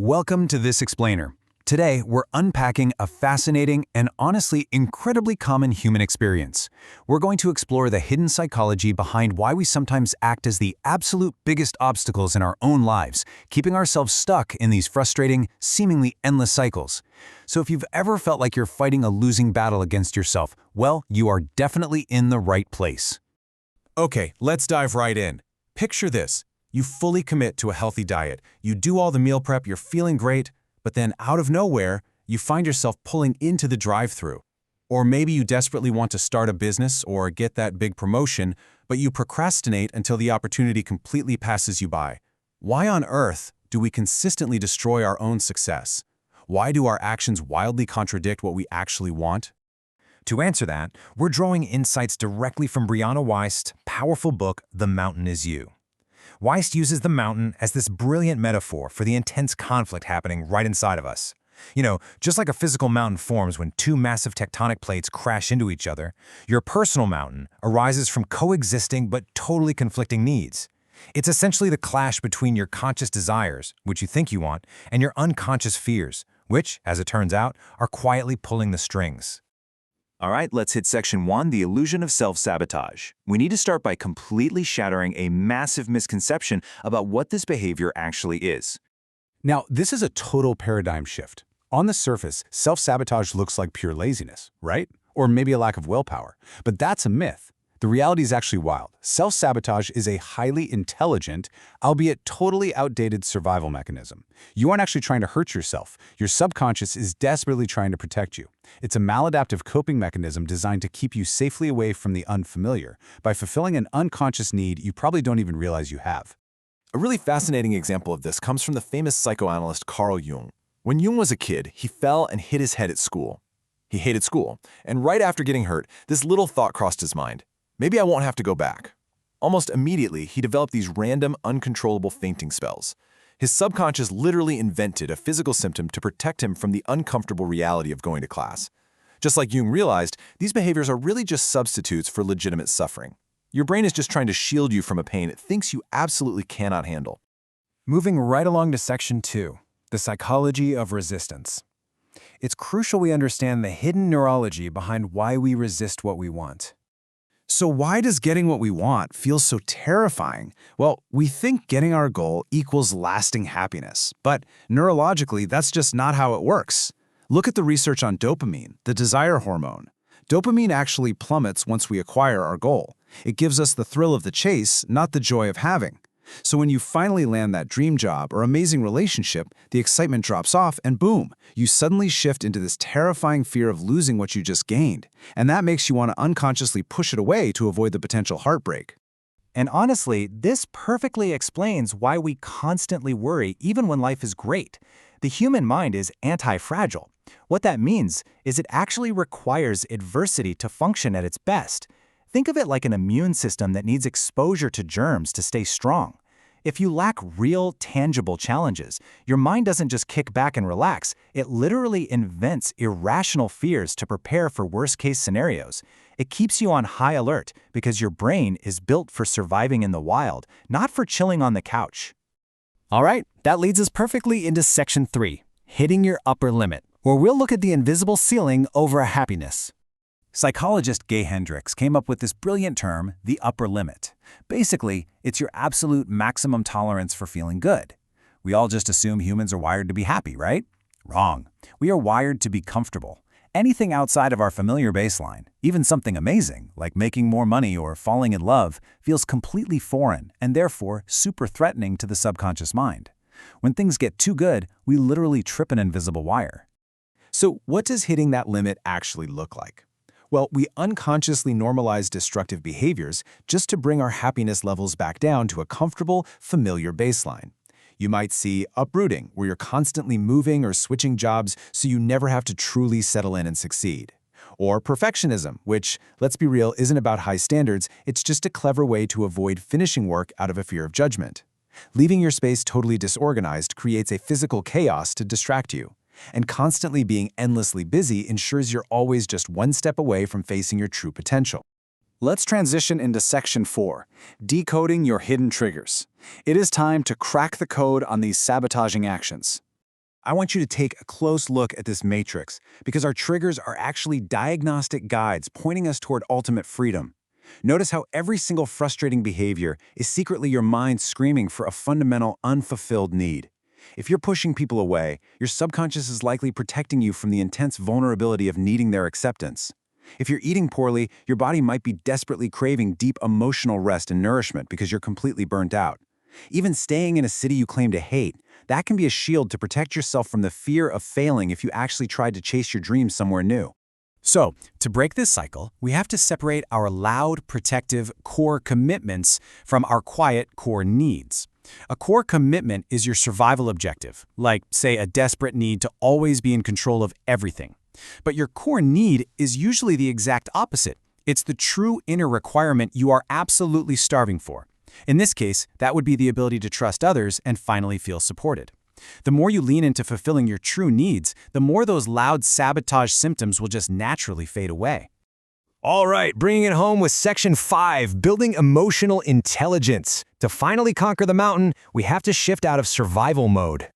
Welcome to This Explainer. Today, we're unpacking a fascinating and honestly incredibly common human experience. We're going to explore the hidden psychology behind why we sometimes act as the absolute biggest obstacles in our own lives, keeping ourselves stuck in these frustrating, seemingly endless cycles. So if you've ever felt like you're fighting a losing battle against yourself, well, you are definitely in the right place. Okay, let's dive right in. Picture this. You fully commit to a healthy diet. You do all the meal prep, you're feeling great, but then out of nowhere, you find yourself pulling into the drive-thru. Or maybe you desperately want to start a business or get that big promotion, but you procrastinate until the opportunity completely passes you by. Why on earth do we consistently destroy our own success? Why do our actions wildly contradict what we actually want? To answer that, we're drawing insights directly from Brianna Wiest's powerful book, The Mountain Is You. Wiest uses the mountain as this brilliant metaphor for the intense conflict happening right inside of us. Just like a physical mountain forms when two massive tectonic plates crash into each other, your personal mountain arises from coexisting but totally conflicting needs. It's essentially the clash between your conscious desires, which you think you want, and your unconscious fears, which, as it turns out, are quietly pulling the strings. All right, let's hit section 1, the illusion of self-sabotage. We need to start by completely shattering a massive misconception about what this behavior actually is. Now, this is a total paradigm shift. On the surface, self-sabotage looks like pure laziness, right? Or maybe a lack of willpower. But that's a myth. The reality is actually wild. Self-sabotage is a highly intelligent, albeit totally outdated survival mechanism. You aren't actually trying to hurt yourself. Your subconscious is desperately trying to protect you. It's a maladaptive coping mechanism designed to keep you safely away from the unfamiliar by fulfilling an unconscious need you probably don't even realize you have. A really fascinating example of this comes from the famous psychoanalyst Carl Jung. When Jung was a kid, he fell and hit his head at school. He hated school, and right after getting hurt, this little thought crossed his mind. Maybe I won't have to go back. Almost immediately, he developed these random, uncontrollable fainting spells. His subconscious literally invented a physical symptom to protect him from the uncomfortable reality of going to class. Just like Jung realized, these behaviors are really just substitutes for legitimate suffering. Your brain is just trying to shield you from a pain it thinks you absolutely cannot handle. Moving right along to section 2, the psychology of resistance. It's crucial we understand the hidden neurology behind why we resist what we want. So why does getting what we want feel so terrifying? Well, we think getting our goal equals lasting happiness, but neurologically, that's just not how it works. Look at the research on dopamine, the desire hormone. Dopamine actually plummets once we acquire our goal. It gives us the thrill of the chase, not the joy of having. So when you finally land that dream job or amazing relationship, the excitement drops off and boom, you suddenly shift into this terrifying fear of losing what you just gained. And that makes you want to unconsciously push it away to avoid the potential heartbreak. And honestly, this perfectly explains why we constantly worry even when life is great. The human mind is anti-fragile. What that means is it actually requires adversity to function at its best. Think of it like an immune system that needs exposure to germs to stay strong. If you lack real, tangible challenges, your mind doesn't just kick back and relax, it literally invents irrational fears to prepare for worst-case scenarios. It keeps you on high alert because your brain is built for surviving in the wild, not for chilling on the couch. All right, that leads us perfectly into section 3, hitting your upper limit, where we'll look at the invisible ceiling over happiness. Psychologist Gay Hendricks came up with this brilliant term, the upper limit. Basically, it's your absolute maximum tolerance for feeling good. We all just assume humans are wired to be happy, right? Wrong. We are wired to be comfortable. Anything outside of our familiar baseline, even something amazing, like making more money or falling in love, feels completely foreign and therefore super threatening to the subconscious mind. When things get too good, we literally trip an invisible wire. So what does hitting that limit actually look like? Well, we unconsciously normalize destructive behaviors just to bring our happiness levels back down to a comfortable, familiar baseline. You might see uprooting, where you're constantly moving or switching jobs so you never have to truly settle in and succeed. Or perfectionism, which, let's be real, isn't about high standards, it's just a clever way to avoid finishing work out of a fear of judgment. Leaving your space totally disorganized creates a physical chaos to distract you. And constantly being endlessly busy ensures you're always just one step away from facing your true potential. Let's transition into section 4, decoding your hidden triggers. It is time to crack the code on these sabotaging actions. I want you to take a close look at this matrix because our triggers are actually diagnostic guides pointing us toward ultimate freedom. Notice how every single frustrating behavior is secretly your mind screaming for a fundamental, unfulfilled need. If you're pushing people away, your subconscious is likely protecting you from the intense vulnerability of needing their acceptance. If you're eating poorly, your body might be desperately craving deep emotional rest and nourishment because you're completely burnt out. Even staying in a city you claim to hate, that can be a shield to protect yourself from the fear of failing if you actually tried to chase your dreams somewhere new. So, to break this cycle, we have to separate our loud, protective, core commitments from our quiet, core needs. A core commitment is your survival objective, like, say, a desperate need to always be in control of everything. But your core need is usually the exact opposite. It's the true inner requirement you are absolutely starving for. In this case, that would be the ability to trust others and finally feel supported. The more you lean into fulfilling your true needs, the more those loud sabotage symptoms will just naturally fade away. All right, bringing it home with Section 5, building emotional intelligence. To finally conquer the mountain, we have to shift out of survival mode.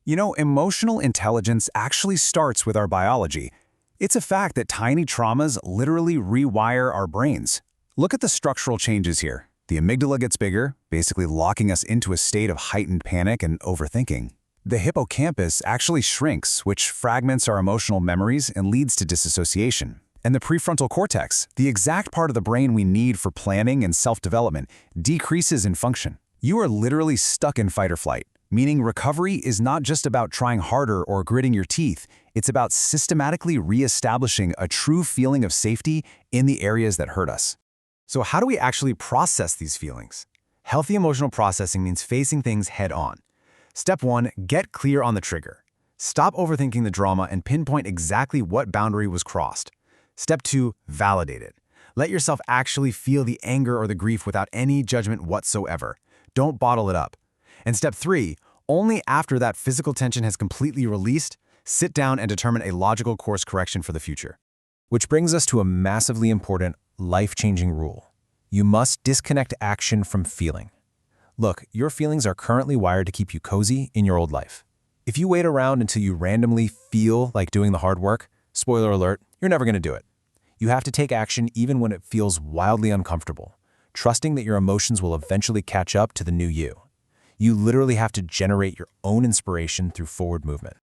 You know, emotional intelligence actually starts with our biology. It's a fact that tiny traumas literally rewire our brains. Look at the structural changes here. The amygdala gets bigger, basically locking us into a state of heightened panic and overthinking. The hippocampus actually shrinks, which fragments our emotional memories and leads to disassociation. And the prefrontal cortex, the exact part of the brain we need for planning and self-development, decreases in function. You are literally stuck in fight or flight, meaning recovery is not just about trying harder or gritting your teeth, it's about systematically reestablishing a true feeling of safety in the areas that hurt us. So how do we actually process these feelings? Healthy emotional processing means facing things head-on. Step 1, get clear on the trigger. Stop overthinking the drama and pinpoint exactly what boundary was crossed. Step 2, validate it. Let yourself actually feel the anger or the grief without any judgment whatsoever. Don't bottle it up. And step 3, only after that physical tension has completely released, sit down and determine a logical course correction for the future. Which brings us to a massively important, life-changing rule. You must disconnect action from feeling. Look, your feelings are currently wired to keep you cozy in your old life. If you wait around until you randomly feel like doing the hard work, spoiler alert, you're never going to do it. You have to take action even when it feels wildly uncomfortable, trusting that your emotions will eventually catch up to the new you. You literally have to generate your own inspiration through forward movement.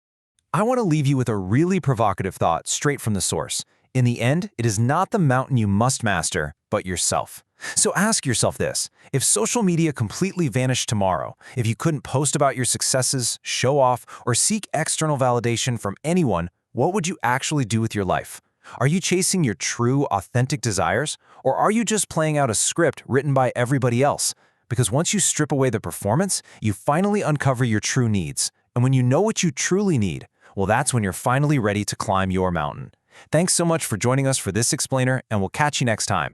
I want to leave you with a really provocative thought straight from the source. In the end, it is not the mountain you must master, but yourself. So ask yourself this: if social media completely vanished tomorrow, if you couldn't post about your successes, show off, or seek external validation from anyone, what would you actually do with your life? Are you chasing your true, authentic desires, or are you just playing out a script written by everybody else? Because once you strip away the performance, you finally uncover your true needs. And when you know what you truly need, well, that's when you're finally ready to climb your mountain. Thanks so much for joining us for this explainer, and we'll catch you next time.